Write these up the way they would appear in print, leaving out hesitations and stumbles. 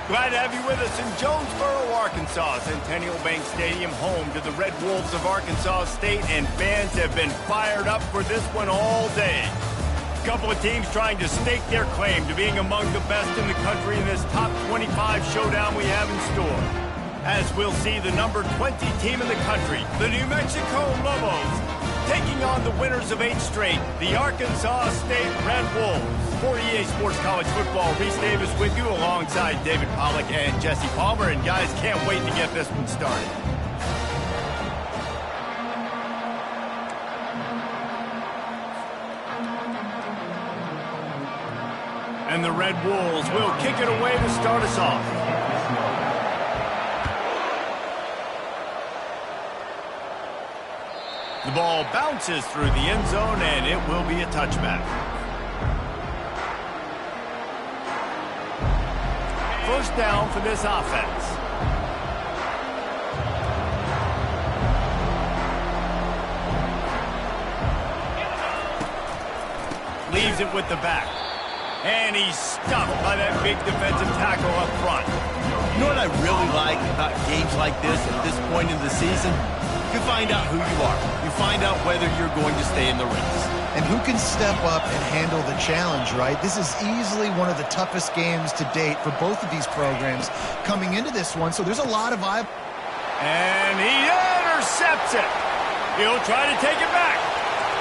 Glad to have you with us in Jonesboro, Arkansas. Centennial Bank Stadium, home to the Red Wolves of Arkansas State, and fans have been fired up for this one all day. A couple of teams trying to stake their claim to being among the best in the country in this top 25 showdown we have in store. As we'll see the number 20 team in the country, the New Mexico Lobos, taking on the winners of 8 straight, the Arkansas State Red Wolves. For EA Sports College Football, Reese Davis with you alongside David Pollack and Jesse Palmer. And guys, can't wait to get this one started. And the Red Wolves will kick it away to start us off. The ball bounces through the end zone, and it will be a touchback. First down for this offense. Leaves it with the back. And he's stuffed by that big defensive tackle up front. You know what I really like about games like this at this point in the season? You find out who you are. You find out whether you're going to stay in the race. And who can step up and handle the challenge, right? This is easily one of the toughest games to date for both of these programs coming into this one, so there's a lot of eye. And he intercepts it. He'll try to take it back.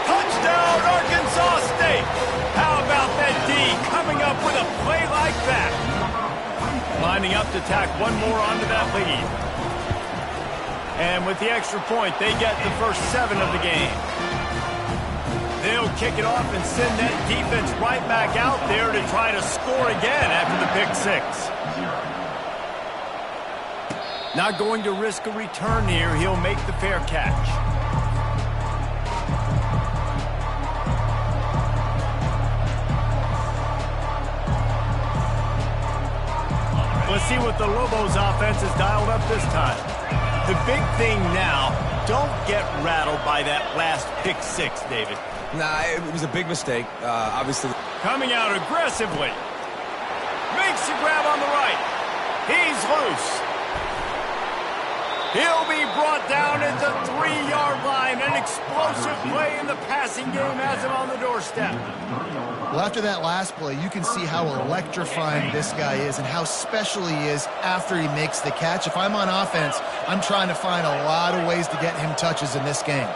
Touchdown, Arkansas State. How about that D coming up with a play like that? Lining up to tack one more onto that lead. And with the extra point, they get the first 7 of the game. They'll kick it off and send that defense right back out there to try to score again after the pick 6. Not going to risk a return here. He'll make the fair catch. Let's see what the Lobos offense has dialed up this time. The big thing now, don't get rattled by that last pick 6, David. Nah, it was a big mistake, obviously. Coming out aggressively. Makes the grab on the right. He's loose. He'll be brought down at the 3-yard line. An explosive play in the passing game has him on the doorstep. Well, after that last play, you can see how electrifying this guy is and how special he is after he makes the catch. If I'm on offense, I'm trying to find a lot of ways to get him touches in this game.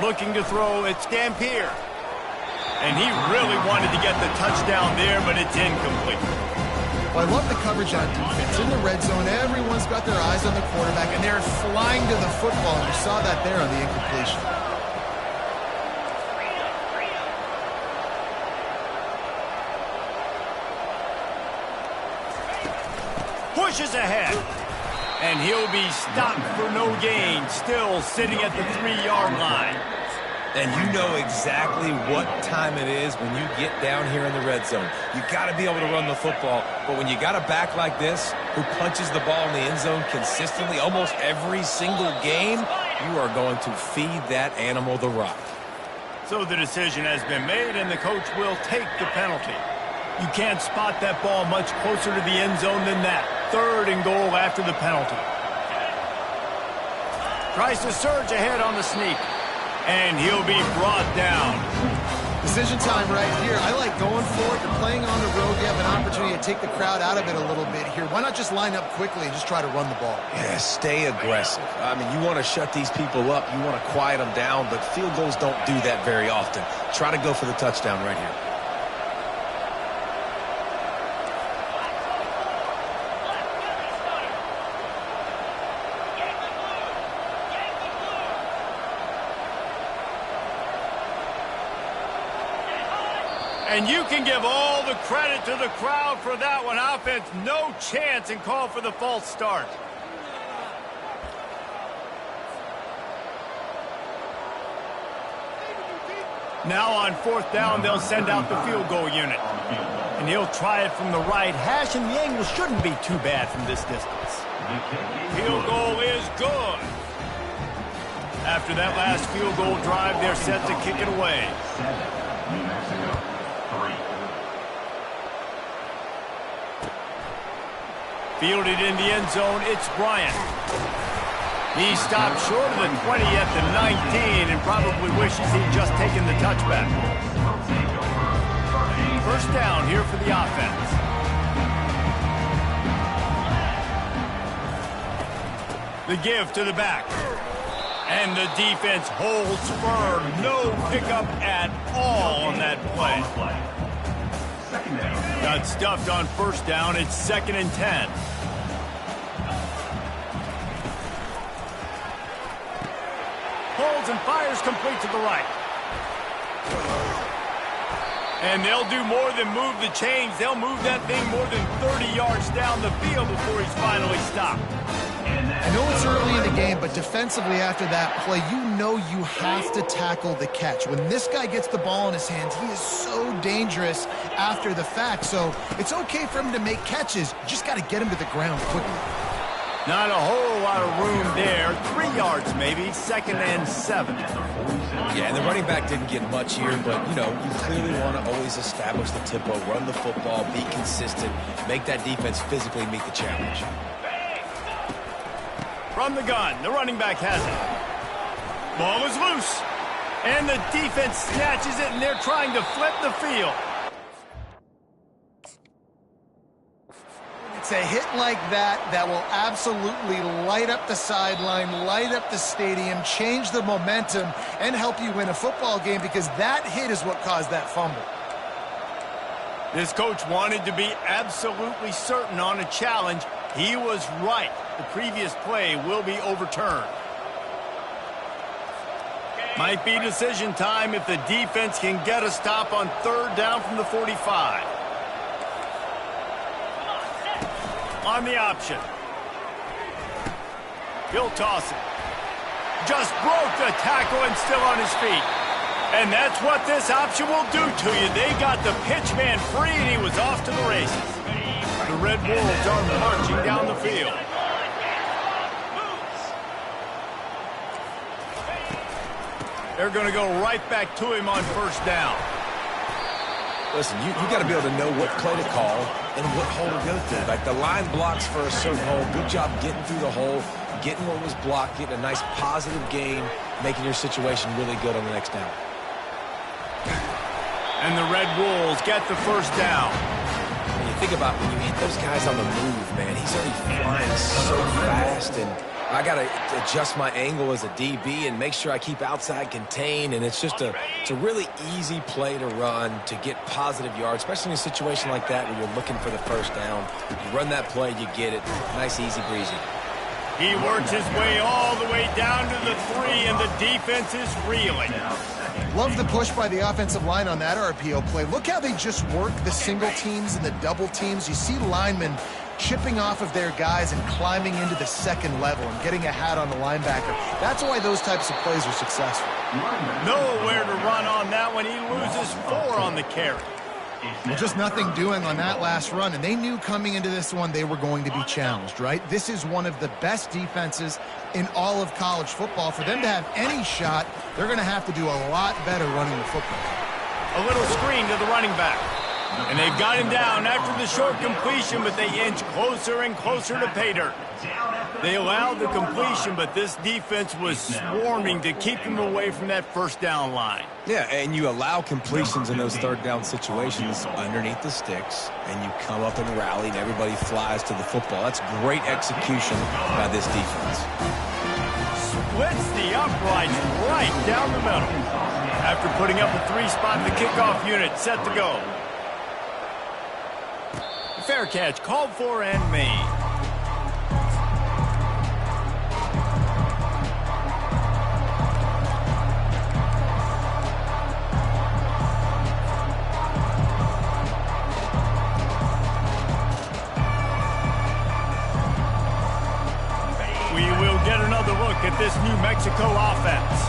Looking to throw, it's Dampier. And he really wanted to get the touchdown there, but it's incomplete. Well, I love the coverage on defense. In the red zone, everyone's got their eyes on the quarterback, and they're flying to the football. And you saw that there on the incompletion. Pushes ahead. And he'll be stopped for no gain, still sitting at the 3-yard line. And you know exactly what time it is when you get down here in the red zone. You got to be able to run the football, but when you got a back like this who punches the ball in the end zone consistently almost every single game, you are going to feed that animal the rock. So the decision has been made, and the coach will take the penalty. You can't spot that ball much closer to the end zone than that. 3rd and goal after the penalty. Tries to surge ahead on the sneak. And he'll be brought down. Decision time right here. I like going for it. You're playing on the road. You have an opportunity to take the crowd out of it a little bit here. Why not just line up quickly and just try to run the ball? Yeah, stay aggressive. I mean, you want to shut these people up. You want to quiet them down, but field goals don't do that very often. Try to go for the touchdown right here. And you can give all the credit to the crowd for that one. Offense, no chance, and call for the false start. Now on 4th down, they'll send out the field goal unit. And he'll try it from the right hash, and the angle shouldn't be too bad from this distance. Field goal is good. After that last field goal drive, they're set to kick it away. Fielded in the end zone, it's Bryant. He stopped short of the 20 at the 19 and probably wishes he'd just taken the touchback. First down here for the offense. The give to the back. And the defense holds firm. No pickup at all on that play. Got stuffed on first down. It's 2nd and 10. Holds and fires complete to the right. And they'll do more than move the chains. They'll move that thing more than 30 yards down the field before he's finally stopped. I know it's early in the game, but defensively after that play, you know you have to tackle the catch. When this guy gets the ball in his hands, he is so dangerous after the fact. So it's okay for him to make catches. You just got to get him to the ground quickly. Not a whole lot of room there. 3 yards maybe, 2nd and 7. Yeah, and the running back didn't get much here, but, you know, you clearly want to always establish the tempo, run the football, be consistent, make that defense physically meet the challenge. From the gun, the running back has it. Ball is loose. And the defense snatches it, and they're trying to flip the field. It's a hit like that that will absolutely light up the sideline, light up the stadium, change the momentum, and help you win a football game because that hit is what caused that fumble. This coach wanted to be absolutely certain on a challenge. He was right. The previous play will be overturned. Might be decision time if the defense can get a stop on 3rd down from the 45. On the option. He'll toss it. Just broke the tackle and still on his feet. And that's what this option will do to you. They got the pitch man free and he was off to the races. The Red Wolves are marching down the field. They're going to go right back to him on 1st down. Listen, you got to be able to know what play to call and what hole to go through. Like the line blocks for a certain hole. Good job getting through the hole, getting what was blocked, getting a nice positive gain, making your situation really good on the next down. And the Red Wolves get the 1st down. When you think about when you hit those guys on the move, man, he's already flying so fast, and I got to adjust my angle as a DB and make sure I keep outside contained, and it's a really easy play to run to get positive yards, especially in a situation like that where you're looking for the 1st down. You run that play, you get it. Nice, easy breezy. He works his way all the way down to the 3, and the defense is reeling. Love the push by the offensive line on that RPO play. Look how they just work the single teams and the double teams. You see linemen chipping off of their guys and climbing into the 2nd level and getting a hat on the linebacker. That's why those types of plays are successful. Nowhere to run on that one. He loses 4 on the carry. Well, just nothing doing on that last run, and they knew coming into this one they were going to be challenged, right? This is one of the best defenses in all of college football. For them to have any shot, they're going to have to do a lot better running the football. A little screen to the running back. And they've got him down after the short completion, but they inch closer and closer to pay dirt. They allowed the completion, but this defense was swarming to keep him away from that 1st down line. Yeah, and you allow completions in those 3rd down situations underneath the sticks, and you come up and rally, and everybody flies to the football. That's great execution by this defense. Splits the uprights right down the middle. After putting up a 3-spot, the kickoff unit set to go. Fair catch called for and made. We will get another look at this New Mexico offense.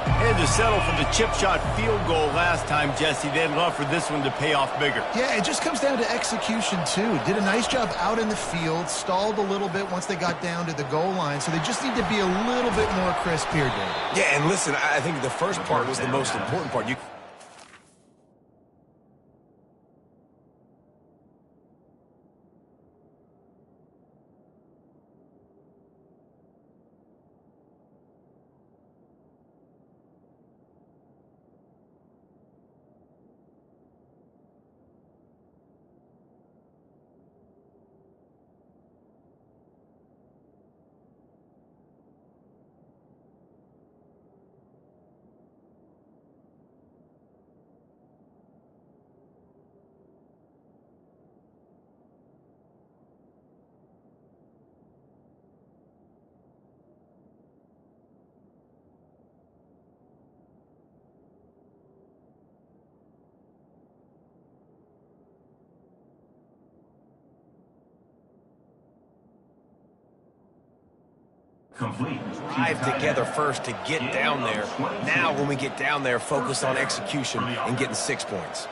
Had to settle for the chip shot field goal last time, Jesse. They'd love for this one to pay off bigger. Yeah, it just comes down to execution, too. Did a nice job out in the field, stalled a little bit once they got down to the goal line, so they just need to be a little bit more crisp here, Dave. Yeah, and listen, I think the first part was the most important part. drive together first to get down there. Now, when we get down there, focus on execution and getting 6 points.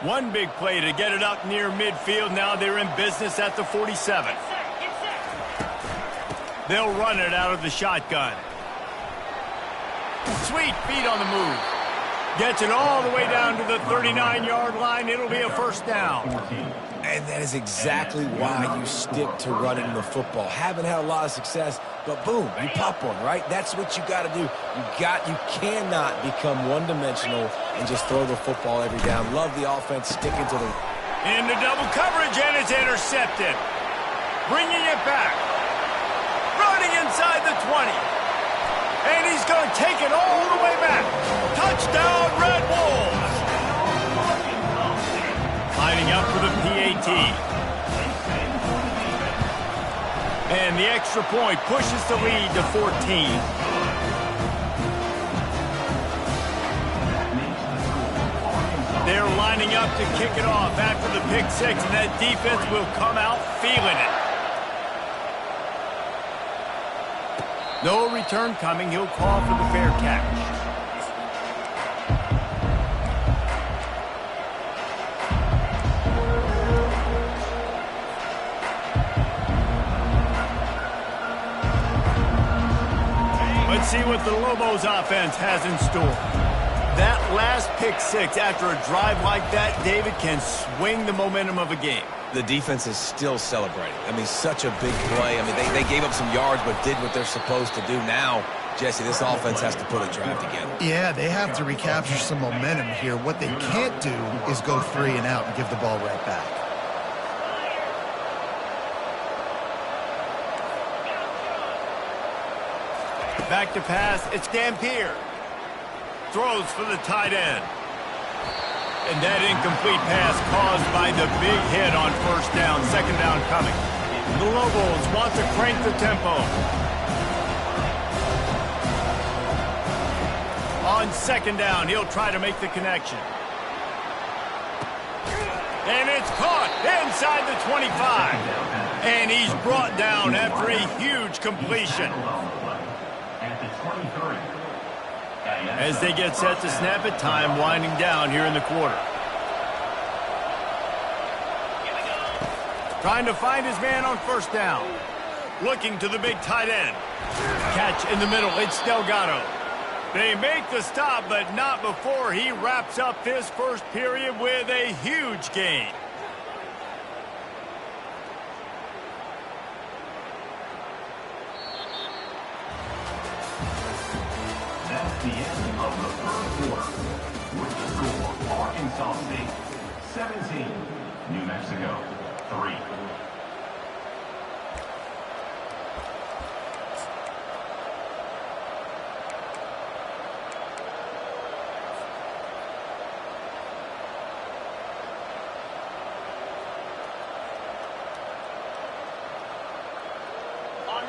One big play to get it up near midfield. Now they're in business at the 47. They'll run it out of the shotgun. Sweet feet on the move. Gets it all the way down to the 39-yard line. It'll be a first down. And that is exactly why you stick to running the football. Haven't had a lot of success, but boom, you pop one, right? That's what you got to do. You cannot become one-dimensional and just throw the football every down. Love the offense sticking to the... Into double coverage, and it's intercepted. Bringing it back. Running inside the 20. And he's going to take it all the way back. Touchdown, Red Wolves. Lining up for the PAT. And the extra point pushes the lead to 14. They're lining up to kick it off after the pick six, and that defense will come out feeling it. No return coming. He'll call for the fair catch. Let's see what the Lobos offense has in store. That last pick six after a drive like that, David, can swing the momentum of a game. The defense is still celebrating. I mean, such a big play. I mean, they gave up some yards but did what they're supposed to do. Now, Jesse, this offense has to put a drive together. Yeah, they have to recapture some momentum here. What they can't do is go 3 and out and give the ball right back. Back to pass, it's Dampier. Throws for the tight end. And that incomplete pass caused by the big hit on first down. Second down coming. The Lobos want to crank the tempo. On second down, he'll try to make the connection. And it's caught inside the 25. And he's brought down after a huge completion. As they get set to snap it, time winding down here in the quarter. Trying to find his man on first down. Looking to the big tight end. Catch in the middle, it's Delgado. They make the stop, but not before he wraps up this first period with a huge gain. The end of the first quarter. With the score, Arkansas State 17, New Mexico 3.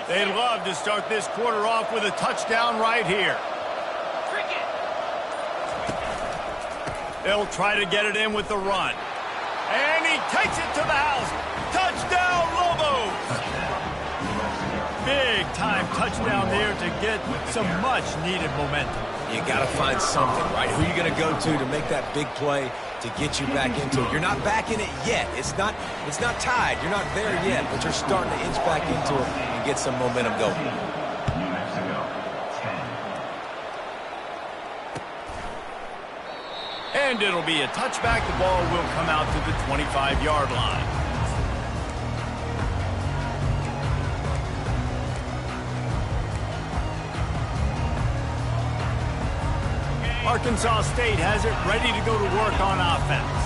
They'd love to start this quarter off with a touchdown right here. They'll try to get it in with the run. And he takes it to the house. Touchdown, Lobos! Big-time touchdown there to get some much-needed momentum. You got to find something, right? Who are you going to go to make that big play to get you back into it? You're not back in it yet. It's not tied. You're not there yet, but you're starting to inch back into it and get some momentum going. New Mexico 10. And it'll be a touchback. The ball will come out to the 25-yard line. Arkansas State has it ready to go to work on offense.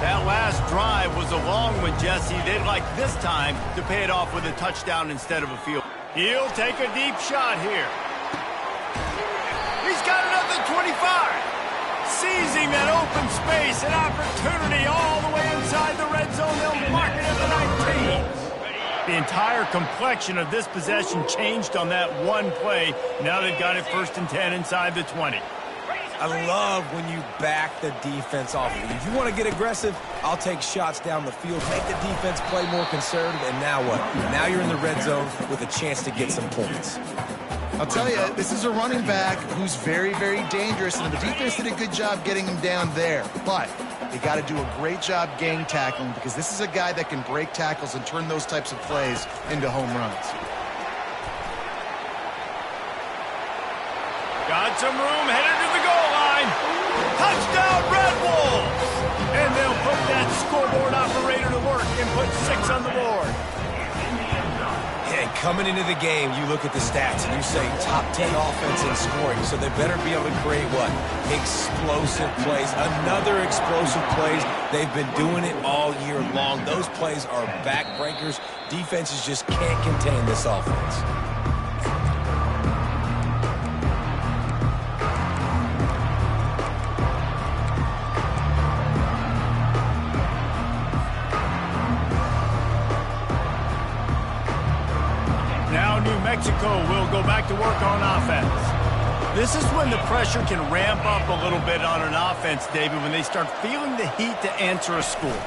That last drive was a long one, Jesse. They'd like this time to pay it off with a touchdown instead of a field. He'll take a deep shot here. He's got it at the 25. Seizing that open space, an opportunity all the way inside the red zone. They'll mark it at the 19. The entire complexion of this possession changed on that one play. Now they've got it 1st and 10 inside the 20. I love when you back the defense off of it. If you want to get aggressive, I'll take shots down the field, make the defense play more conservative, and now what? Now you're in the red zone with a chance to get some points. I'll tell you, this is a running back who's very, very dangerous, and the defense did a good job getting him down there. But they got to do a great job gang tackling because this is a guy that can break tackles and turn those types of plays into home runs. Got some room, headed to the goal line. Touchdown, Red Wolves! And they'll put that scoreboard operator to work and put 6 on the board. And coming into the game, you look at the stats and you say top 10 offense in scoring, so they better be able to create what? Explosive plays. Another explosive plays. They've been doing it all year long. Those plays are backbreakers. Defenses just can't contain this offense. New Mexico will go back to work on offense. This is when the pressure can ramp up a little bit on an offense, David, when they start feeling the heat to answer a score.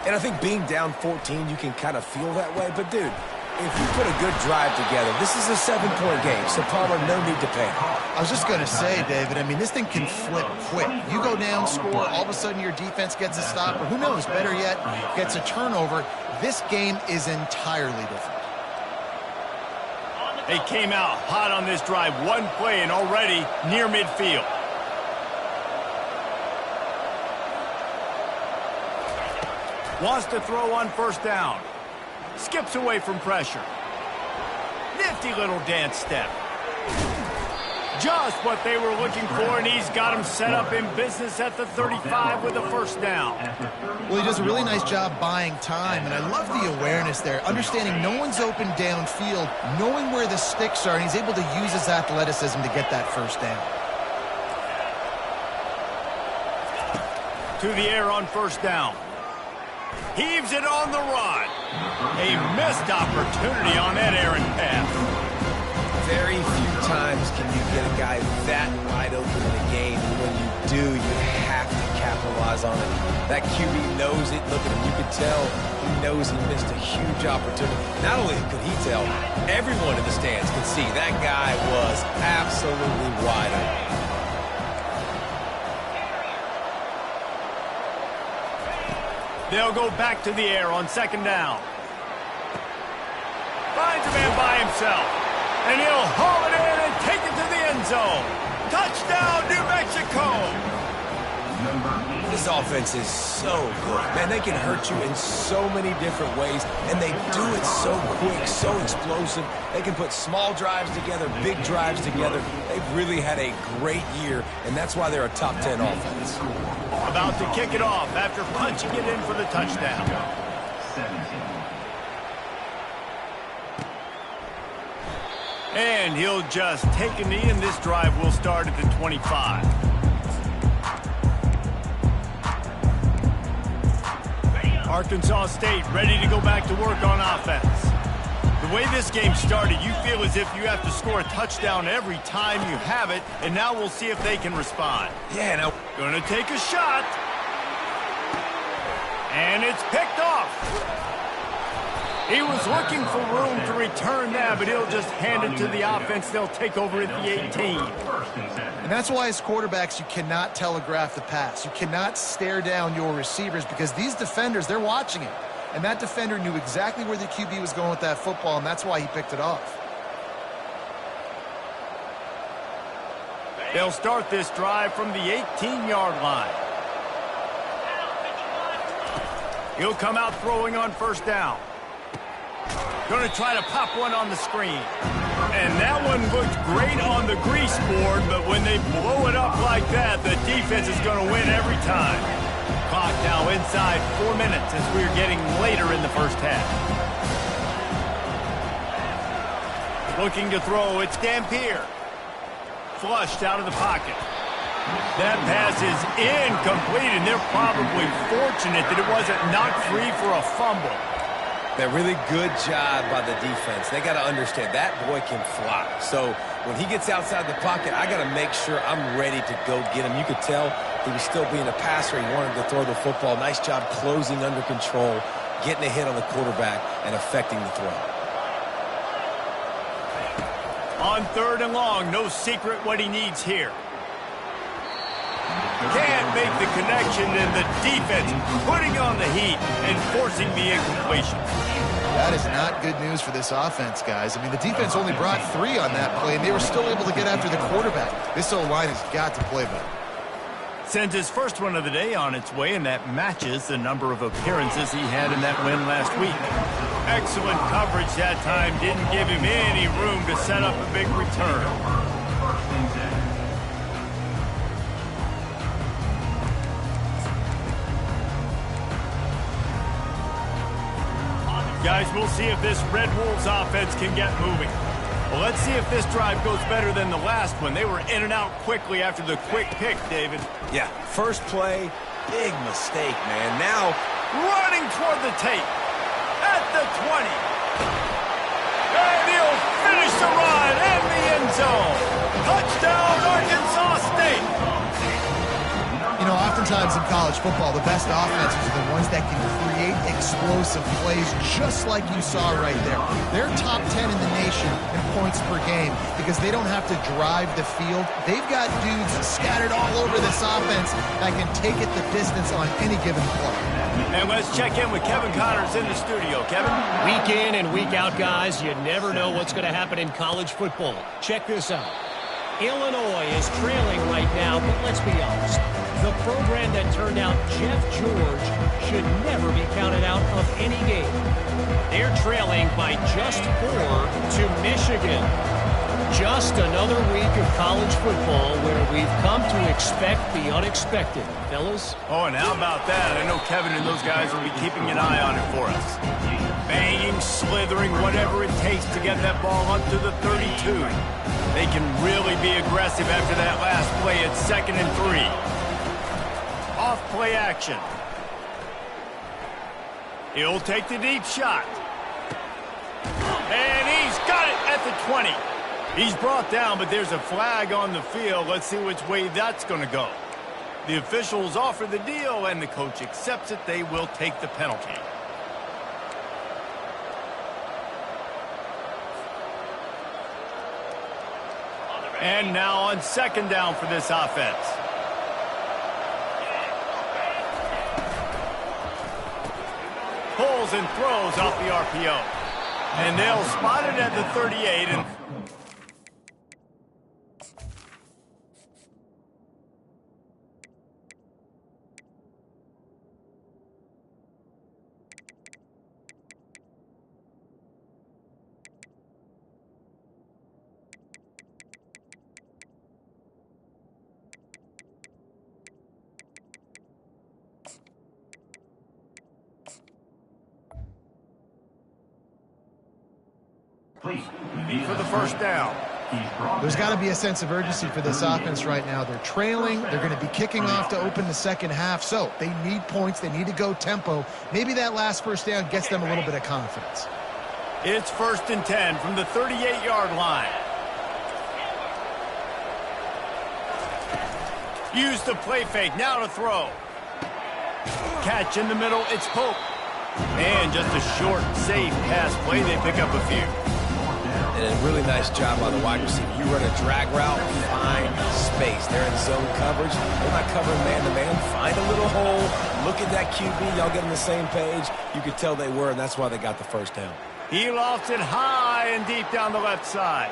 And I think being down 14, you can kind of feel that way. But, dude, if you put a good drive together, this is a 7-point game, so Palmer, no need to panic. I was just going to say, David, I mean, this thing can flip quick. You go down, score, all of a sudden your defense gets a stop, or who knows, better yet, gets a turnover. This game is entirely different. They came out hot on this drive. One play and already near midfield. Wants to throw on first down. Skips away from pressure. Nifty little dance step. Just what they were looking for, and he's got them set up in business at the 35 with a first down. Well, he does a really nice job buying time, and I love the awareness there, understanding no one's open downfield, knowing where the sticks are, and he's able to use his athleticism to get that first down. To the air on first down. Heaves it on the run. A missed opportunity on that errant pass. Very few times can you get a guy that wide open in a game. And when you do, you have to capitalize on it. That QB knows it. Look at him. You could tell he knows he missed a huge opportunity. Not only could he tell, everyone in the stands could see that guy was absolutely wide open. They'll go back to the air on second down. Finds a man by himself. And he'll haul it in and take it to the end zone. Touchdown, New Mexico! This offense is so good. Man, they can hurt you in so many different ways, and they do it so quick, so explosive. They can put small drives together, big drives together. They've really had a great year, and that's why they're a top 10 offense. About to kick it off after punching it in for the touchdown. 17. And he'll just take a knee, and this drive will start at the 25. Arkansas State ready to go back to work on offense. The way this game started, you feel as if you have to score a touchdown every time you have it, and now we'll see if they can respond. Yeah, now Gonna take a shot. And it's picked off. He was looking for room to return that, but he'll just hand it to the offense. They'll take over at the 18. And that's why as quarterbacks, you cannot telegraph the pass. You cannot stare down your receivers because these defenders, they're watching it. And that defender knew exactly where the QB was going with that football, and that's why he picked it off. They'll start this drive from the 18-yard line. He'll come out throwing on first down. Going to try to pop one on the screen. And that one looked great on the grease board, but when they blow it up like that, the defense is going to win every time. Clock now inside 4 minutes as we're getting later in the first half. Looking to throw, it's Dampier. Flushed out of the pocket. That pass is incomplete, and they're probably fortunate that it wasn't knocked free for a fumble. a really good job by the defense. They got to understand that boy can fly. So When he gets outside the pocket, I got to make sure I'm ready to go get him. You could tell he was still being a passer. He wanted to throw the football. Nice job closing under control, getting a hit on the quarterback, and affecting the throw. On 3rd and long, no secret what he needs here. Can't make the connection, and the defense putting on the heat and forcing the incompletion. That is not good news for this offense, guys. I mean, the defense only brought 3 on that play, and they were still able to get after the quarterback. This O-line has got to play better. Sends his first one of the day on its way, and that matches the number of appearances he had in that win last week. Excellent coverage that time. Didn't give him any room to set up a big return. Guys, we'll see if this Red Wolves offense can get moving. Well, let's see if this drive goes better than the last one. They were in and out quickly after the quick pick, David. Yeah, first play, big mistake, man. Now, running toward the tape at the 20. And he'll finish the run in the end zone. Touchdown, Arkansas State. You know, oftentimes in college football, the best offenses are the ones that can create explosive plays just like you saw right there. They're top 10 in the nation in points per game because they don't have to drive the field. They've got dudes scattered all over this offense that can take it the distance on any given play. And let's check in with Kevin Connors in the studio. Kevin? Week in and week out, guys, you never know what's going to happen in college football. Check this out. Illinois is trailing right now, but let's be honest. The program that turned out Jeff George should never be counted out of any game. They're trailing by just 4 to Michigan. Just another week of college football where we've come to expect the unexpected. Fellas? Oh, and how about that? I know Kevin and those guys will be keeping an eye on it for us. Banging, slithering, whatever it takes to get that ball up to the 32. They can really be aggressive after that last play at 2nd and 3. Off play action. He'll take the deep shot. And he's got it at the 20. He's brought down, but there's a flag on the field. Let's see which way that's going to go. The officials offer the deal, and the coach accepts it. They will take the penalty. And now on 2nd down for this offense. Pulls and throws off the RPO. And they'll spot it at the 38. And for the first down. There's got to be a sense of urgency for this offense right now. They're trailing. They're going to be kicking off to open the second half. So they need points. They need to go tempo. Maybe that last first down gets them a little bit of confidence. It's 1st and 10 from the 38-yard line. Use the play fake. Now to throw. Catch in the middle. It's Pope. And just a short, safe pass play. They pick up a few. And a really nice job by the wide receiver. You run a drag route, find space. They're in zone coverage. They're not covering man-to-man. Find a little hole. Look at that QB. Y'all get on the same page. You could tell they were, and that's why they got the first down. He lofts it high and deep down the left side.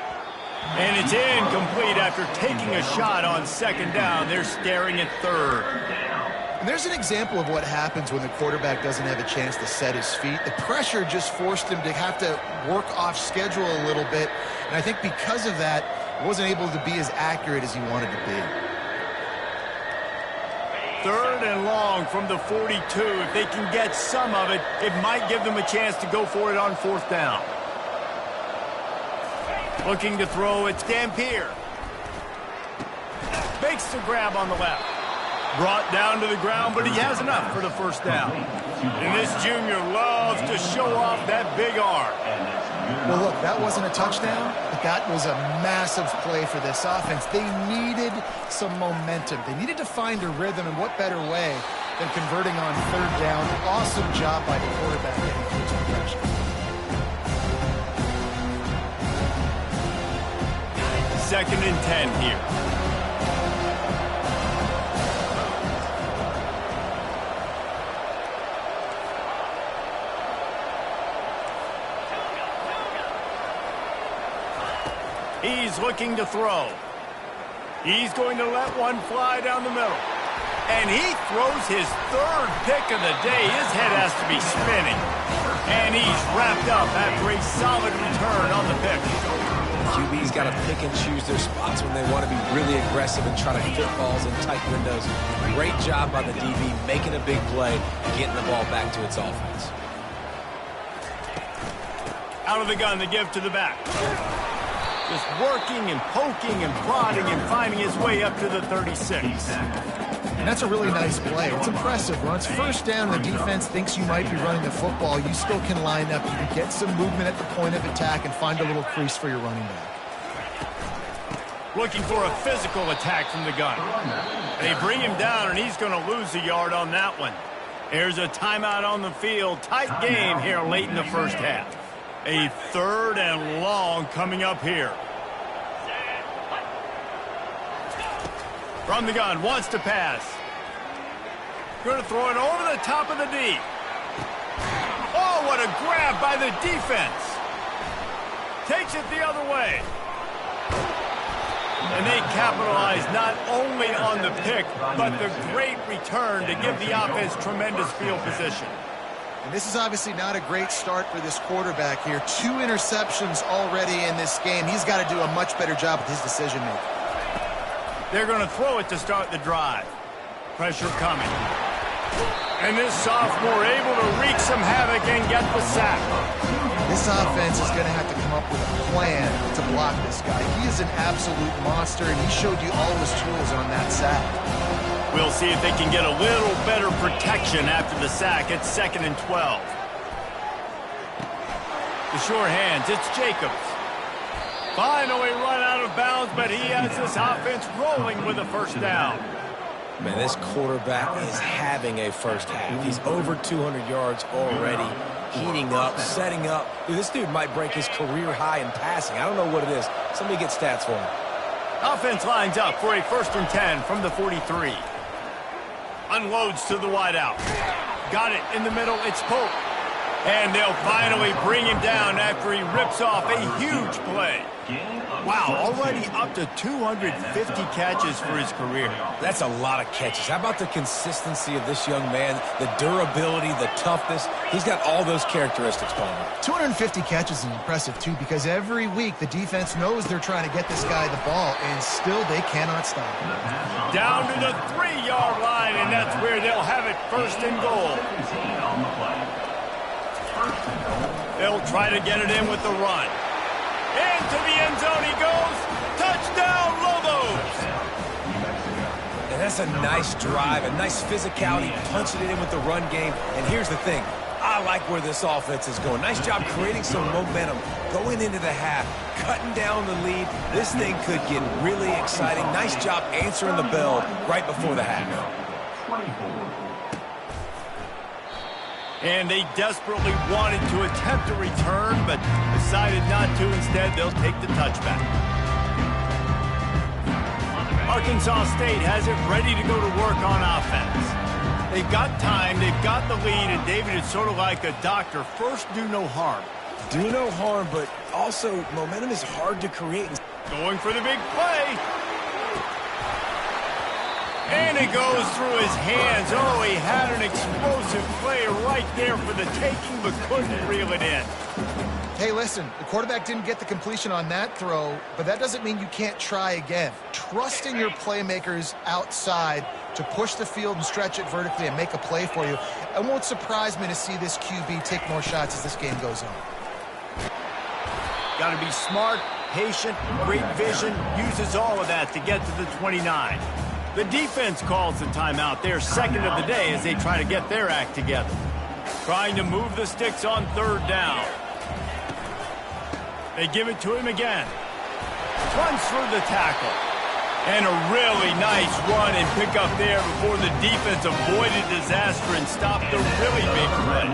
And it's incomplete after taking a shot on 2nd down. They're staring at 3rd. And there's an example of what happens when the quarterback doesn't have a chance to set his feet. The pressure just forced him to have to work off schedule a little bit. And I think because of that, he wasn't able to be as accurate as he wanted to be. 3rd and long from the 42. If they can get some of it, it might give them a chance to go for it on 4th down. Looking to throw, it's Dampier. Makes the grab on the left. Brought down to the ground, but he has enough for the first down. And this junior loves to show off that big arm. Well, look, that wasn't a touchdown, but that was a massive play for this offense. They needed some momentum. They needed to find a rhythm, and what better way than converting on third down. Awesome job by the quarterback getting through to the pressure. Second and 10 here. He's looking to throw. He's going to let one fly down the middle. And he throws his third pick of the day. His head has to be spinning. And he's wrapped up after a solid return on the pick. QB's got to pick and choose their spots when they want to be really aggressive and try to fit balls in tight windows. Great job by the DB making a big play, getting the ball back to its offense. Out of the gun to give to the back. Just working and poking and prodding and finding his way up to the 36. And that's a really nice play. It's impressive. When it's first down and the defense thinks you might be running the football, you still can line up. You can get some movement at the point of attack and find a little crease for your running back. Looking for a physical attack from the gun. They bring him down, and he's going to lose a yard on that one. There's a timeout on the field. Tight game here late in the first half. A third and long coming up here. From the gun, wants to pass. Going to throw it over the top of the D. Oh, what a grab by the defense. Takes it the other way. And they capitalize not only on the pick, but the great return to give the offense tremendous field position. And this is obviously not a great start for this quarterback here. 2 interceptions already in this game. He's got to do a much better job with his decision-making. They're going to throw it to start the drive. Pressure coming. And this sophomore able to wreak some havoc and get the sack. This offense is going to have to come up with a plan to block this guy. He is an absolute monster, and he showed you all his tools on that sack. We'll see if they can get a little better protection after the sack. It's 2nd and 12. The sure hands, it's Jacobs. Finally run out of bounds, but he has this offense rolling with a first down. Man, this quarterback is having a first half. He's over 200 yards already, heating up, setting up. Dude, this dude might break his career high in passing. I don't know what it is. Somebody get stats for him. Offense lines up for a 1st and 10 from the 43. Unloads to the wideout. Got it in the middle. It's Pope. And they'll finally bring him down after he rips off a huge play. Wow, already up to 250 catches for his career. That's a lot of catches. How about the consistency of this young man, the durability, the toughness? He's got all those characteristics, Palmer. 250 catches is impressive, too, because every week the defense knows they're trying to get this guy the ball, and still they cannot stop him. Down to the 3-yard line, and that's where they'll have it 1st and goal. They'll try to get it in with the run. Into the end zone he goes. Touchdown, Lobos! And that's a nice drive, a nice physicality, punching it in with the run game. And here's the thing. I like where this offense is going. Nice job creating some momentum, going into the half, cutting down the lead. This thing could get really exciting. Nice job answering the bell right before the half. And they desperately wanted to attempt a return, but decided not to. Instead, they'll take the touchback. Arkansas State has it ready to go to work on offense. They've got time, they've got the lead, and David is sort of like a doctor. First, do no harm. Do no harm, but also momentum is hard to create. Going for the big play. And it goes through his hands. Oh, he had an explosive play right there for the taking, but couldn't reel it in. Hey, listen, the quarterback didn't get the completion on that throw, but that doesn't mean you can't try again. Trust in your playmakers outside to push the field and stretch it vertically and make a play for you. It won't surprise me to see this QB take more shots as this game goes on. Got to be smart, patient, great vision, uses all of that to get to the 29. The defense calls the timeout, their 2nd of the day, as they try to get their act together. Trying to move the sticks on 3rd down. They give it to him again. Runs through the tackle. And a really nice run and pick up there before the defense avoided disaster and stopped the really big play.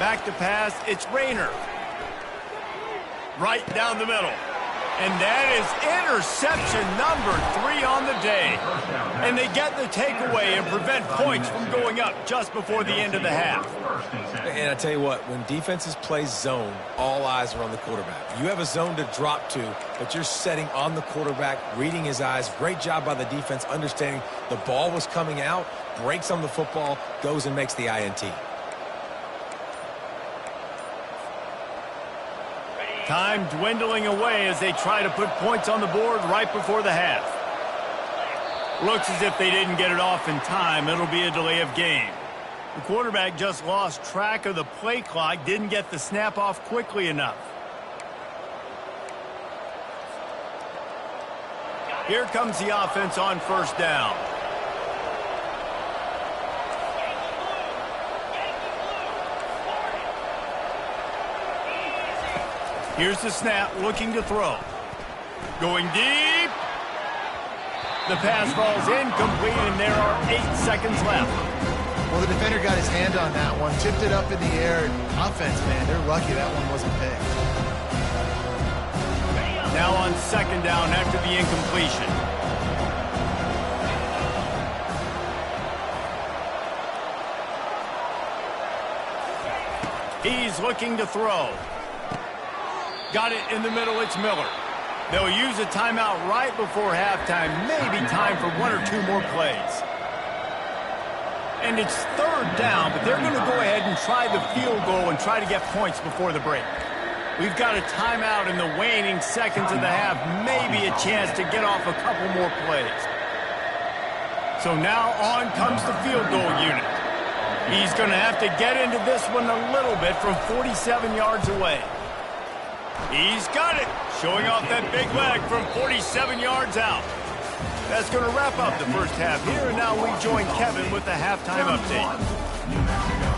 Back to pass, it's Rayner. Right down the middle. And that is interception number 3 on the day. And they get the takeaway and prevent points from going up just before the end of the half. And I tell you what, when defenses play zone, all eyes are on the quarterback. You have a zone to drop to, but you're setting on the quarterback, reading his eyes. Great job by the defense, understanding the ball was coming out, breaks on the football, goes and makes the INT. Time dwindling away as they try to put points on the board right before the half. Looks as if they didn't get it off in time. It'll be a delay of game. The quarterback just lost track of the play clock, didn't get the snap off quickly enough. Here comes the offense on first down. Here's the snap, looking to throw. Going deep. The pass falls incomplete, and there are 8 seconds left. Well, the defender got his hand on that one, tipped it up in the air. Offense, man, they're lucky that one wasn't picked. Now on second down after the incompletion. He's looking to throw. Got it in the middle, it's Miller. They'll use a timeout right before halftime, maybe time for 1 or 2 more plays. And it's third down, but they're going to go ahead and try the field goal and try to get points before the break. We've got a timeout in the waning seconds of the half, maybe a chance to get off a couple more plays. So now on comes the field goal unit. He's going to have to get into this one a little bit from 47 yards away. He's got it, showing off that big leg from 47 yards out. That's going to wrap up the first half here, and now we join Kevin with the halftime update. New Mexico,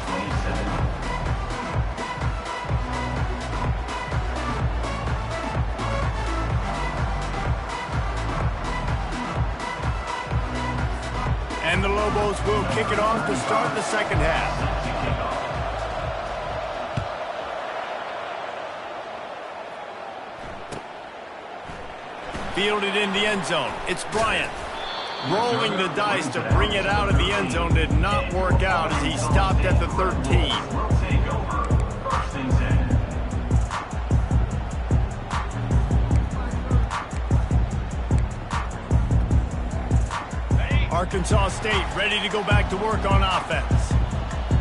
27. And the Lobos will kick it on to start the second half. Fielded in the end zone. It's Bryant. Rolling the dice to bring it out of the end zone did not work out as he stopped at the 13. Will take over. First and 10. Arkansas State ready to go back to work on offense.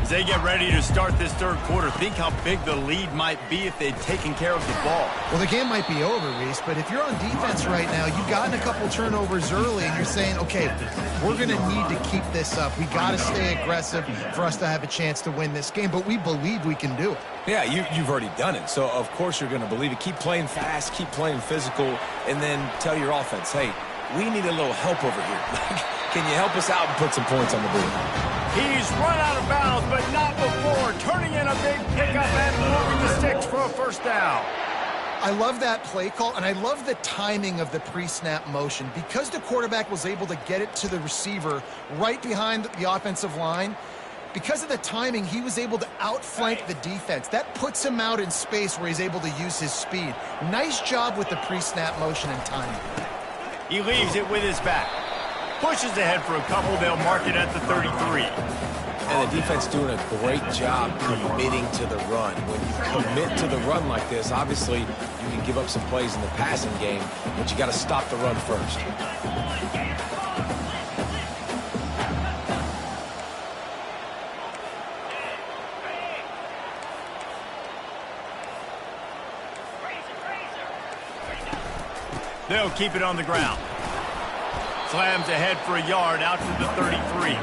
As they get ready to start this third quarter, think how big the lead might be if they'd taken care of the ball. Well, the game might be over, Reese, but if you're on defense right now, you've gotten a couple turnovers early, and you're saying, okay, we're going to need to keep this up. We got to stay aggressive for us to have a chance to win this game, but we believe we can do it. Yeah, you've already done it, so of course you're going to believe it. Keep playing fast, keep playing physical, and then tell your offense, hey, we need a little help over here. Can you help us out and put some points on the board? He's run out of bounds, but not before. Turning in a big pickup and moving the sticks for a first down. I love that play call, and I love the timing of the pre-snap motion. Because the quarterback was able to get it to the receiver right behind the offensive line, because of the timing, he was able to outflank the defense. That puts him out in space where he's able to use his speed. Nice job with the pre-snap motion and timing. He leaves it with his back. Pushes ahead for a couple. They'll mark it at the 33. And the defense doing a great job committing to the run. When you commit to the run like this, obviously you can give up some plays in the passing game, but you got to stop the run first. They'll keep it on the ground. Slams ahead for a yard out to the 33.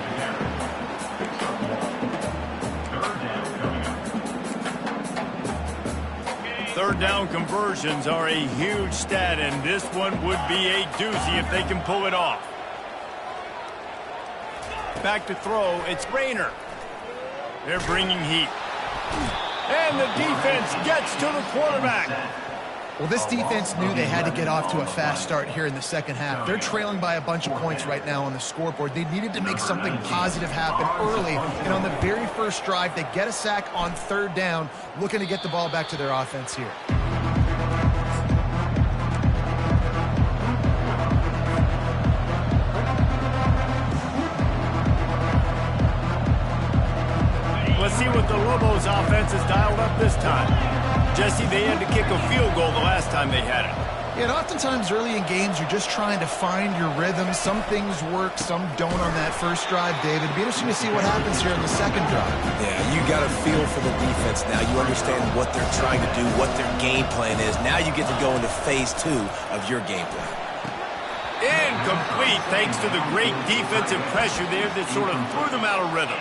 Third down conversions are a huge stat, and this one would be a doozy if they can pull it off. Back to throw, it's Rayner. They're bringing heat. And the defense gets to the quarterback. Well, this defense knew they had to get off to a fast start here in the second half. They're trailing by a bunch of points right now on the scoreboard. They needed to make something positive happen early. And on the very first drive, they get a sack on third down, looking to get the ball back to their offense here. Let's see what the Lobos offense has dialed up this time. Jesse, they had to kick a field goal the last time they had it. Yeah, and oftentimes early in games, you're just trying to find your rhythm. Some things work, some don't on that first drive, David. It'll be interesting to see what happens here in the second drive. Yeah, you got a feel for the defense now. You understand what they're trying to do, what their game plan is. Now you get to go into phase 2 of your game plan. Incomplete, thanks to the great defensive pressure there that sort of threw them out of rhythm.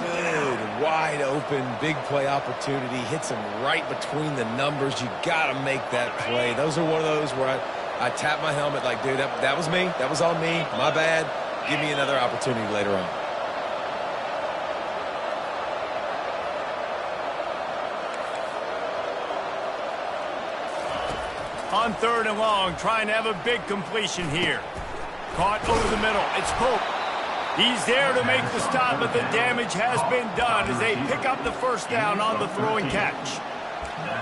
Dude, wide open, big play opportunity. Hits him right between the numbers. You got to make that play. Those are one of those where I tap my helmet like, dude, that was me. That was on me. My bad. Give me another opportunity later on. On third and long, trying to have a big completion here. Caught over the middle. It's Pope. He's there to make the stop, but the damage has been done as they pick up the first down on the throw and catch.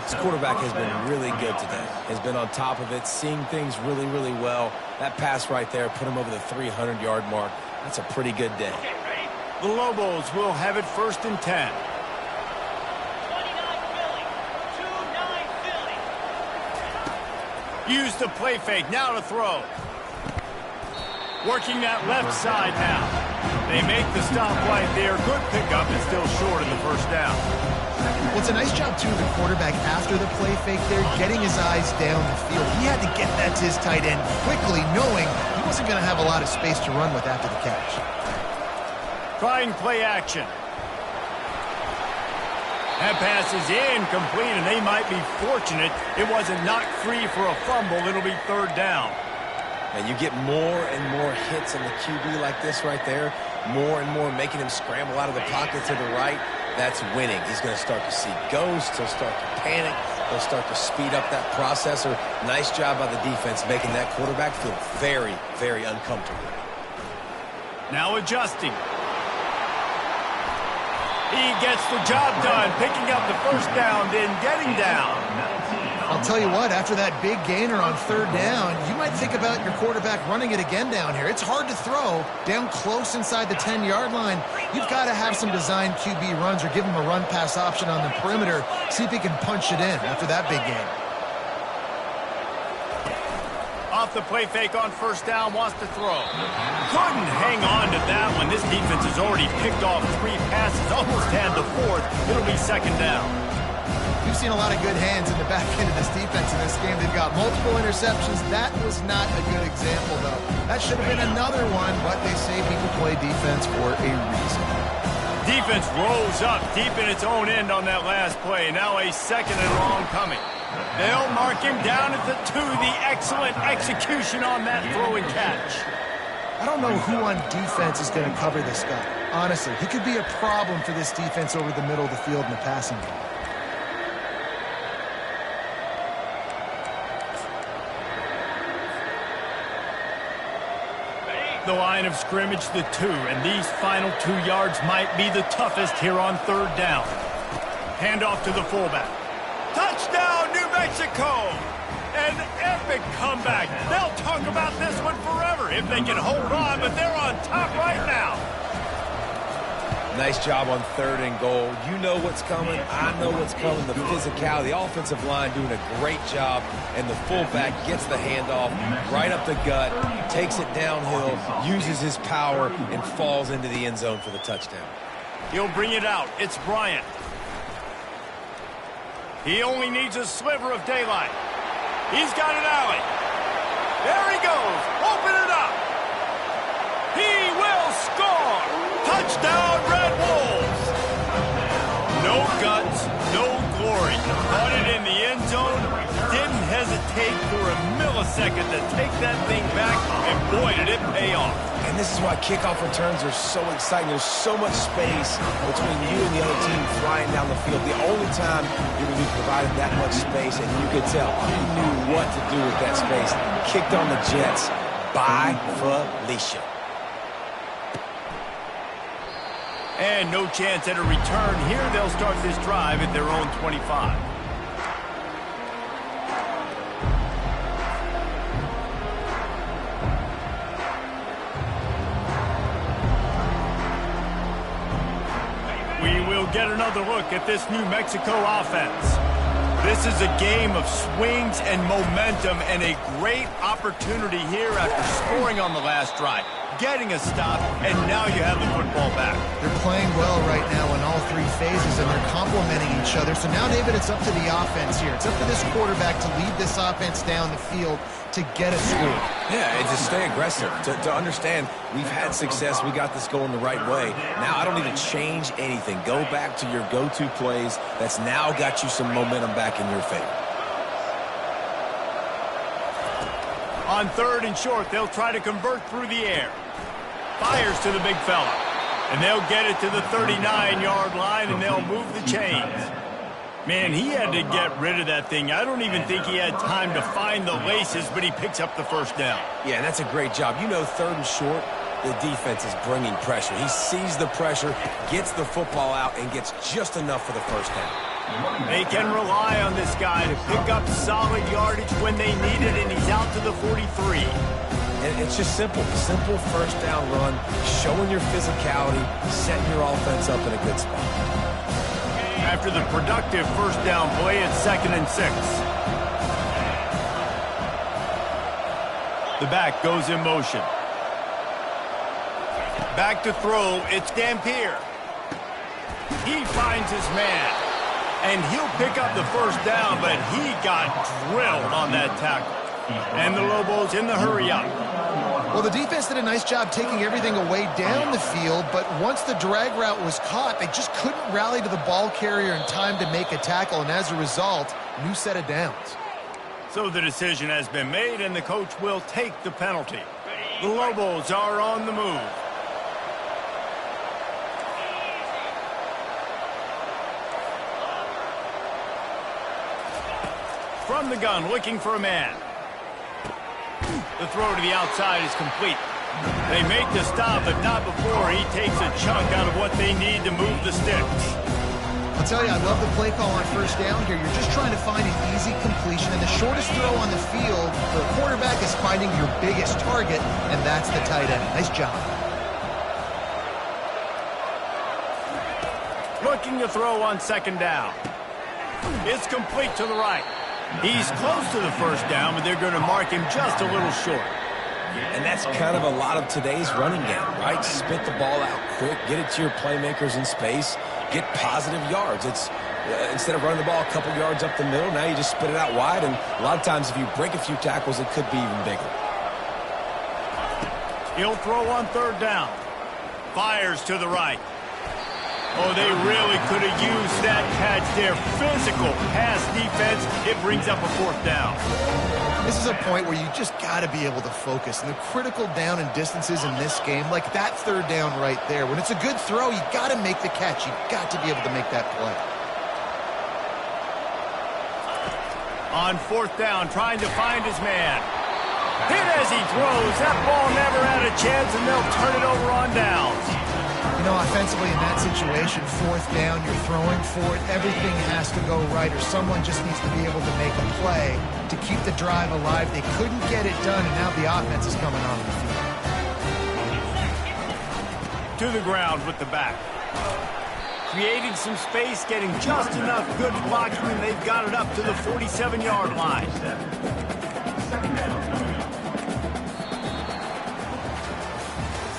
This quarterback has been really good today. Has been on top of it, seeing things really, really well. That pass right there put him over the 300-yard mark. That's a pretty good day. The Lobos will have it first and 10. Use the play fake, now to throw. Working that left side now. They make the stop right there. Good pickup, and still short in the first down. Well, it's a nice job, too, of the quarterback after the play fake there, getting his eyes down the field. He had to get that to his tight end quickly, knowing he wasn't going to have a lot of space to run with after the catch. Trying play action. That pass is incomplete, and they might be fortunate it wasn't knocked free for a fumble. It'll be third down. And you get more and more hits on the QB like this right there, more and more making him scramble out of the pocket to the right. That's winning. He's going to start to see ghosts. He'll start to panic. He'll start to speed up that processor. Nice job by the defense making that quarterback feel very, very uncomfortable. Now adjusting. He gets the job done, picking up the first down, then getting down. I'll tell you what, after that big gainer on third down, you might think about your quarterback running it again down here. It's hard to throw down close inside the 10-yard line. You've got to have some designed QB runs or give him a run-pass option on the perimeter. See if he can punch it in after that big gain. Off the play fake on first down, wants to throw. Couldn't hang on to that one. This defense has already picked off 3 passes, almost had the 4th. It'll be second down. We've seen a lot of good hands in the back end of this defense in this game. They've got multiple interceptions. That was not a good example, though. That should have been another one, but they say people play defense for a reason. Defense rolls up deep in its own end on that last play. Now a second and long coming. They'll mark him down at the 2. The excellent execution on that throw and catch. I don't know who on defense is going to cover this guy. Honestly, he could be a problem for this defense over the middle of the field in the passing game. The line of scrimmage, the 2, and these final 2 yards might be the toughest here on third down. Handoff to the fullback. Touchdown, New Mexico! An epic comeback. They'll talk about this one forever if they can hold on, but they're on top right now. Nice job on third and goal. You know what's coming. I know what's coming. The physicality, the offensive line doing a great job, and the fullback gets the handoff right up the gut, takes it downhill, uses his power, and falls into the end zone for the touchdown. He'll bring it out. It's Bryant. He only needs a sliver of daylight. He's got an alley. There he goes. Open it up. He will score. Touchdown, Red Wolves. No guts, no glory. Caught it in the end zone. Didn't hesitate for a millisecond to take that thing back, and boy, did it pay off. And this is why kickoff returns are so exciting. There's so much space between you and the other team flying down the field. The only time you're going to be provided that much space, and you could tell he knew what to do with that space. Kicked on the Jets by Felicia. And no chance at a return here. They'll start this drive at their own 25. We will get another look at this New Mexico offense. This is a game of swings and momentum and a great opportunity here after scoring on the last drive, getting a stop, and now you have the football back. They're playing well right now in all three phases, and they're complementing each other. So now, David, it's up to the offense here. It's up to this quarterback to lead this offense down the field to get a score. Yeah, and to stay aggressive, to understand we've had success, we got this going the right way. Now I don't need to change anything. Go back to your go-to plays. That's now got you some momentum back in your favor. On 3rd and short, they'll try to convert through the air. Fires to the big fella. And they'll get it to the 39-yard line, and they'll move the chains. Man, he had to get rid of that thing. I don't even think he had time to find the laces, but he picks up the first down. Yeah, and that's a great job. You know, 3rd and short, the defense is bringing pressure. He sees the pressure, gets the football out, and gets just enough for the first down. They can rely on this guy to pick up solid yardage when they need it, and he's out to the 43. And it's just simple. Simple first down run, showing your physicality, setting your offense up in a good spot. After the productive first down play, it's 2nd and 6. The back goes in motion. Back to throw, it's Dampier. He finds his man, and he'll pick up the first down, but he got drilled on that tackle. And the Lobos in the hurry up. Well, the defense did a nice job taking everything away down the field, but once the drag route was caught, they just couldn't rally to the ball carrier in time to make a tackle, and as a result, new set of downs. So the decision has been made, and the coach will take the penalty. The Lobos are on the move. From the gun, looking for a man. The throw to the outside is complete. They make the stop, but not before he takes a chunk out of what they need to move the sticks. I'll tell you, I love the play call on first down here. You're just trying to find an easy completion, and the shortest throw on the field for a quarterback is finding your biggest target, and that's the tight end. Nice job. Looking to throw on 2nd down. It's complete to the right. He's close to the first down, but they're going to mark him just a little short. And that's kind of a lot of today's running game, right? Spit the ball out quick, get it to your playmakers in space, get positive yards. It's instead of running the ball a couple yards up the middle, now you just spit it out wide, and a lot of times if you break a few tackles, it could be even bigger. He'll throw on 3rd down. Fires to the right. Oh, they really could have used that catch there. Physical pass defense. It brings up a 4th down. This is a point where you just got to be able to focus. And the critical down and distances in this game, like that 3rd down right there, when it's a good throw, you got to make the catch. You got to be able to make that play. On 4th down, trying to find his man. Hit as he throws. That ball never had a chance, and they'll turn it over on downs. You know, offensively in that situation, 4th down, you're throwing for it. Everything has to go right, or someone just needs to be able to make a play to keep the drive alive. They couldn't get it done, and now the offense is coming on the field. To the ground with the back. Creating some space, getting just enough good blocking, and they've got it up to the 47-yard line.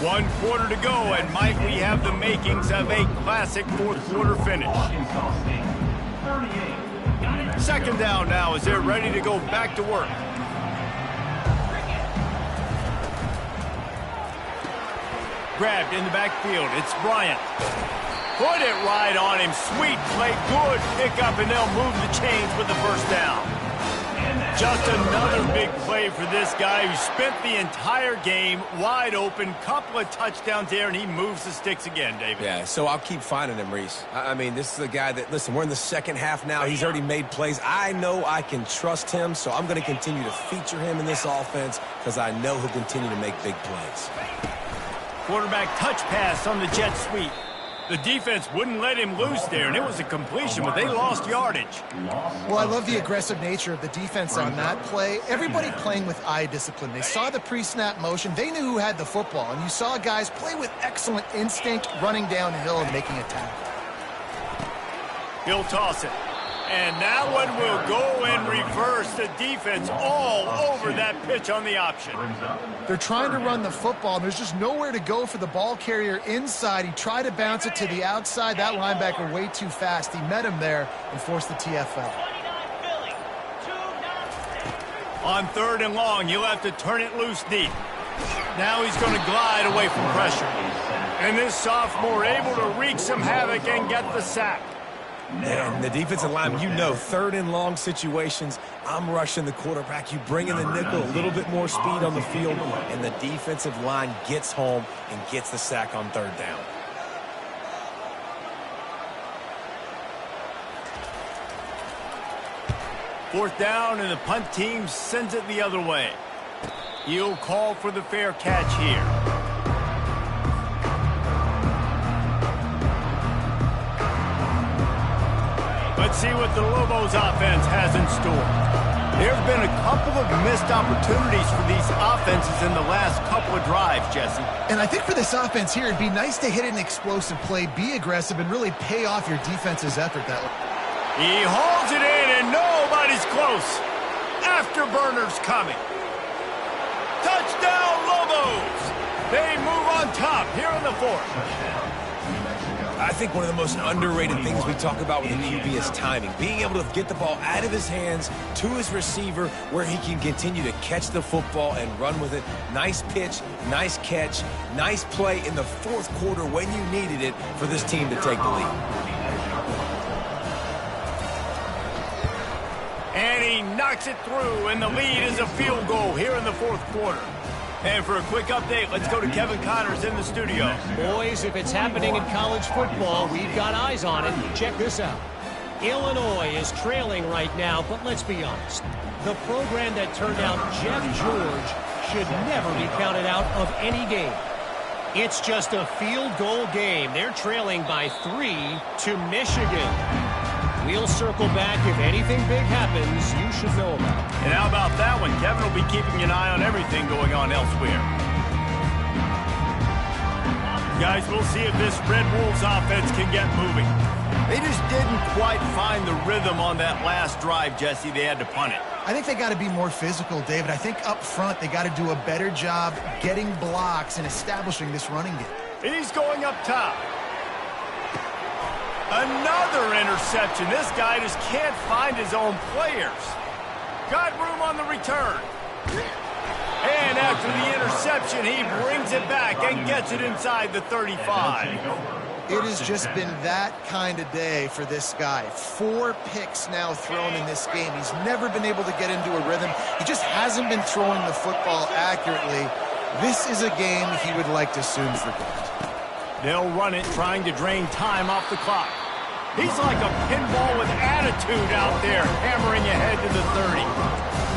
1 quarter to go, and might we have the makings of a classic 4th quarter finish. 2nd down now as they're ready to go back to work. Grabbed in the backfield. It's Bryant. Put it right on him. Sweet play. Good pickup, and they'll move the chains with the first down. Just another big play for this guy who spent the entire game wide open. Couple of touchdowns there, and he moves the sticks again, David. Yeah, so I'll keep finding him, Reese. I mean, this is a guy that, listen, we're in the second half now. He's already made plays. I know I can trust him, so I'm going to continue to feature him in this offense because I know he'll continue to make big plays. Quarterback touch pass on the jet sweep. The defense wouldn't let him loose there, and it was a completion, but they lost yardage. Well, I love the aggressive nature of the defense on that play. Everybody playing with eye discipline. They saw the pre-snap motion. They knew who had the football, and you saw guys play with excellent instinct, running downhill and making a tackle. He'll toss it. And that one will go in reverse. The defense all over that pitch on the option. They're trying to run the football, and there's just nowhere to go for the ball carrier inside. He tried to bounce it to the outside. That linebacker way too fast. He met him there and forced the TFL. On 3rd and long, you'll have to turn it loose deep. Now he's going to glide away from pressure. And this sophomore able to wreak some havoc and get the sack. And the defensive line, you know, 3rd and long situations, I'm rushing the quarterback. You bring in the nickel, a little bit more speed on the field, and the defensive line gets home and gets the sack on 3rd down. Fourth down, and the punt team sends it the other way. He'll call for the fair catch here. Let's see what the Lobos offense has in store. There have been a couple of missed opportunities for these offenses in the last couple of drives, Jesse. And I think for this offense here, it'd be nice to hit an explosive play, be aggressive, and really pay off your defense's effort that way. He hauls it in, and nobody's close. Afterburner's coming. Touchdown, Lobos! They move on top here in the 4th. I think one of the most underrated things we talk about with the QB is timing. Being able to get the ball out of his hands to his receiver where he can continue to catch the football and run with it. Nice pitch, nice catch, nice play in the 4th quarter when you needed it for this team to take the lead. And he knocks it through, and the lead is a field goal here in the 4th quarter. And for a quick update, let's go to Kevin Connors in the studio. Boys, if it's happening in college football, we've got eyes on it. Check this out. Illinois is trailing right now, but let's be honest. The program that turned out Jeff George should never be counted out of any game. It's just a field goal game. They're trailing by 3 to Michigan. We'll circle back if anything big happens you should know about. And how about that one? Kevin will be keeping an eye on everything going on elsewhere. Guys, we'll see if this Red Wolves offense can get moving. They just didn't quite find the rhythm on that last drive, Jesse. They had to punt it. I think they got to be more physical, David. I think up front they got to do a better job getting blocks and establishing this running game. He's going up top. Another interception. This guy just can't find his own players. Got room on the return. And after the interception, he brings it back and gets it inside the 35. It has just been that kind of day for this guy. 4 picks now thrown in this game. He's never been able to get into a rhythm. He just hasn't been throwing the football accurately. This is a game he would like to soon forget. They'll run it, trying to drain time off the clock. He's like a pinball with attitude out there, hammering ahead to the 30.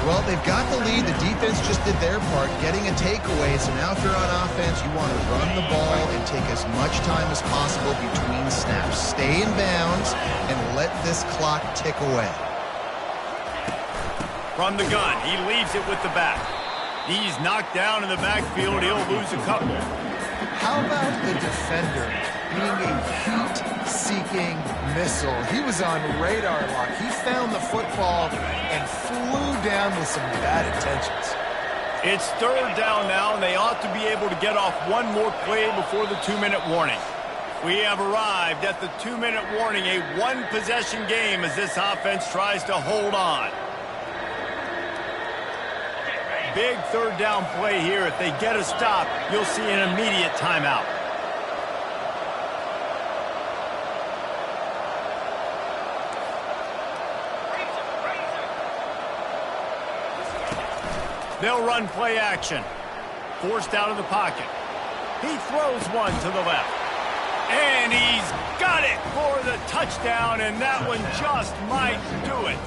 Well, they've got the lead. The defense just did their part, getting a takeaway. So now if you're on offense, you want to run the ball and take as much time as possible between snaps. Stay in bounds and let this clock tick away. From the gun, he leaves it with the back. He's knocked down in the backfield. He'll lose a couple. How about the defender being a heat-seeking missile? He was on radar lock. He found the football and flew down with some bad intentions. It's 3rd down now, and they ought to be able to get off one more play before the 2-minute warning. We have arrived at the 2-minute warning, a one-possession game as this offense tries to hold on. Big 3rd down play here. If they get a stop, you'll see an immediate timeout. They'll run play action. Forced out of the pocket. He throws one to the left. And he's got it for the touchdown, and that one just might do it.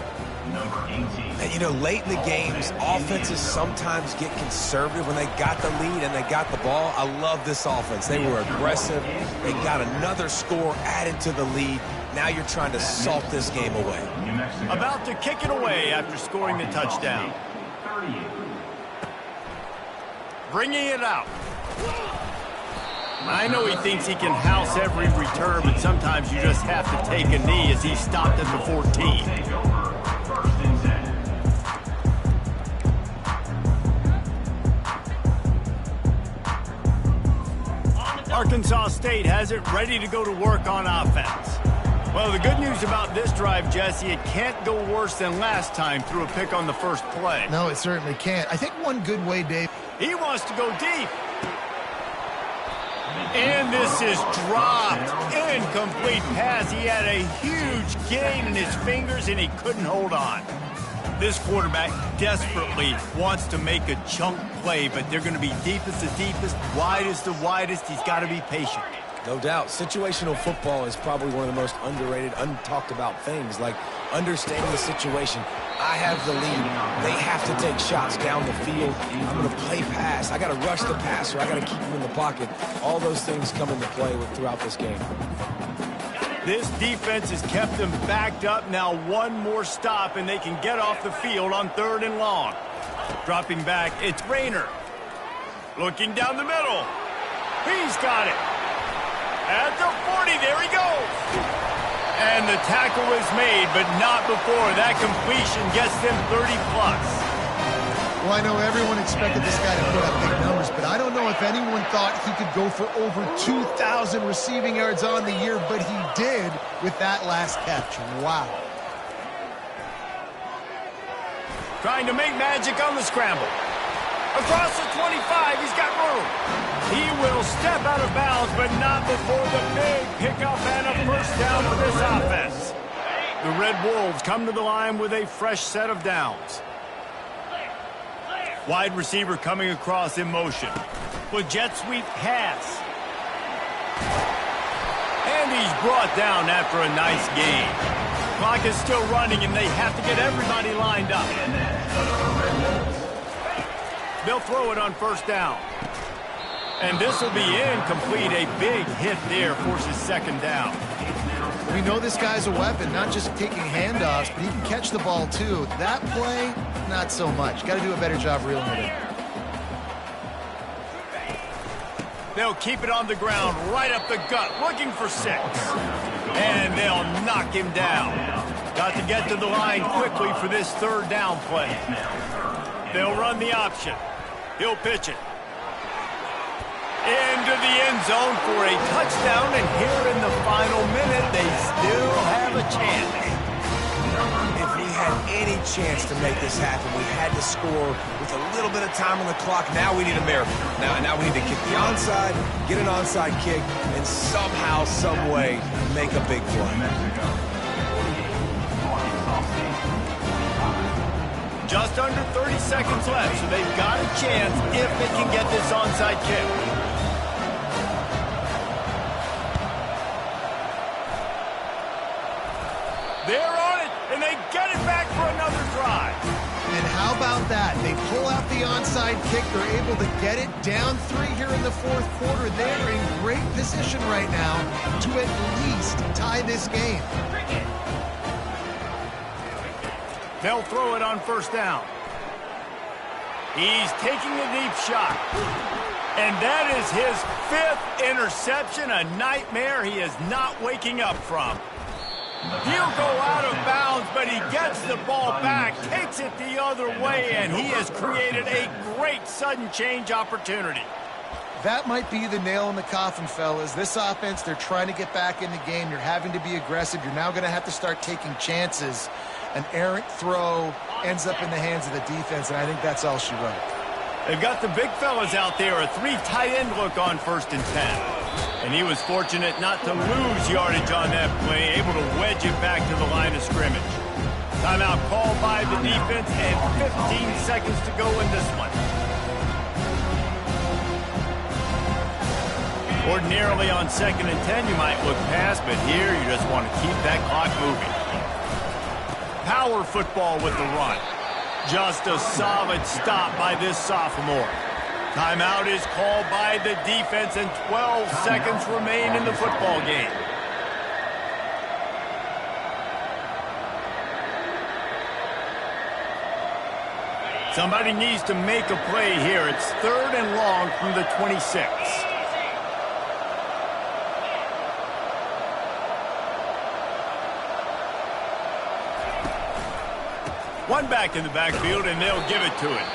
Number 18. And, you know, late in the games, offenses sometimes get conservative when they got the lead and they got the ball. I love this offense. They were aggressive. They got another score added to the lead. Now you're trying to salt this game away. New Mexico. About to kick it away after scoring the touchdown. 38. Bringing it out. I know he thinks he can house every return, but sometimes you just have to take a knee as he stopped at the 14. Take over. First and 10. Arkansas State has it ready to go to work on offense. Well, the good news about this drive, Jesse, it can't go worse than last time through a pick on the first play. No, it certainly can't. I think one good way, Dave. He wants to go deep. And this is dropped. Incomplete pass. He had a huge gain in his fingers, and he couldn't hold on. This quarterback desperately wants to make a chunk play, but they're going to be deepest to deepest, widest to widest. He's got to be patient. No doubt. Situational football is probably one of the most underrated, untalked about things, like understanding the situation. I have the lead. They have to take shots down the field. I'm going to play pass. I got to rush the passer. I got to keep him in the pocket. All those things come into play throughout this game. This defense has kept them backed up. Now one more stop, and they can get off the field on 3rd and long. Dropping back, it's Rayner. Looking down the middle. He's got it. At the 40, there he goes. And the tackle is made, but not before. That completion gets them 30-plus. Well, I know everyone expected this guy to put up big numbers, but I don't know if anyone thought he could go for over 2,000 receiving yards on the year, but he did with that last catch. Wow. Trying to make magic on the scramble. Across the 25, he's got room. He will step out of bounds, but not before the big pickup and a first down for this offense. The Red Wolves come to the line with a fresh set of downs. Wide receiver coming across in motion. With jet sweep pass. And he's brought down after a nice gain. Clock is still running, and they have to get everybody lined up. They'll throw it on first down. And this will be incomplete. A big hit there forces 2nd down. We know this guy's a weapon, not just taking handoffs, but he can catch the ball too. That play, not so much. Got to do a better job reeling it in. They'll keep it on the ground, right up the gut, looking for 6. And they'll knock him down. Got to get to the line quickly for this 3rd down play. They'll run the option. He'll pitch it. Into the end zone for a touchdown, and here in the final minute, they still have a chance. If we had any chance to make this happen, we had to score with a little bit of time on the clock. Now we need a miracle. Now we need to kick the onside, get an onside kick, and somehow, some way, make a big play. Just under 30 seconds left, so they've got a chance if they can get this onside kick. They're on it, and they get it back for another drive. And how about that? They pull out the onside kick. They're able to get it down 3 here in the 4th quarter. They're in great position right now to at least tie this game. They'll throw it on 1st down. He's taking a deep shot. And that is his 5th interception, a nightmare he is not waking up from. He'll go out of bounds, but he gets the ball back, takes it the other way, and he has created a great sudden change opportunity. That might be the nail in the coffin, fellas. This offense, they're trying to get back in the game. You're having to be aggressive. You're now going to have to start taking chances. An errant throw ends up in the hands of the defense, and I think that's all she wrote. They've got the big fellas out there, a 3 tight end look on 1st and 10. And he was fortunate not to lose yardage on that play, able to wedge it back to the line of scrimmage. Timeout called by the defense and 15 seconds to go in this one. Ordinarily on 2nd and 10, you might look past, but here you just want to keep that clock moving. Power football with the run. Just a solid stop by this sophomore. Timeout is called by the defense, and 12 seconds remain in the football game. Somebody needs to make a play here. It's 3rd and long from the 26. One back in the backfield, and they'll give it to him.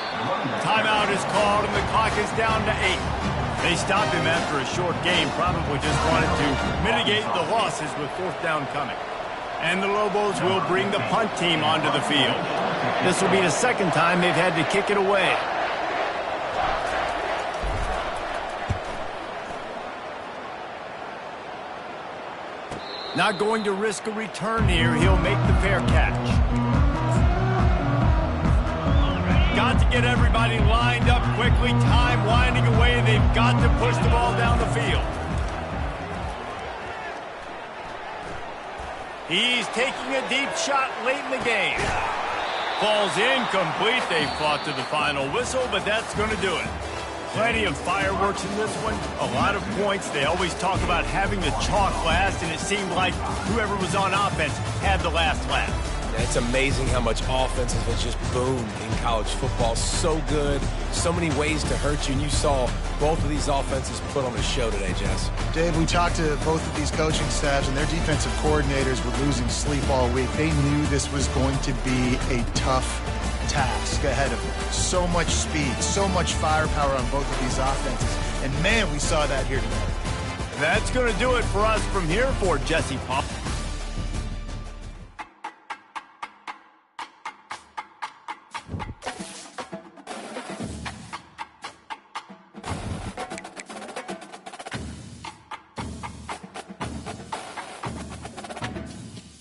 Timeout is called, and the clock is down to 8. They stopped him after a short game, probably just wanted to mitigate the losses with 4th down coming. And the Lobos will bring the punt team onto the field. This will be the 2nd time they've had to kick it away. Not going to risk a return here. He'll make the fair catch. Got to get everybody lined up quickly. Time winding away. They've got to push the ball down the field. He's taking a deep shot late in the game. Falls incomplete. They fought to the final whistle, but that's going to do it. Plenty of fireworks in this one. A lot of points. They always talk about having the chalk last, and it seemed like whoever was on offense had the last laugh. Yeah, it's amazing how much offenses have just boomed in college football. So good, so many ways to hurt you, and you saw both of these offenses put on a show today, Jess. Dave, we talked to both of these coaching staffs, and their defensive coordinators were losing sleep all week. They knew this was going to be a tough task ahead of them. So much speed, so much firepower on both of these offenses. And, man, we saw that here today. That's going to do it for us from here for Jesse Paul.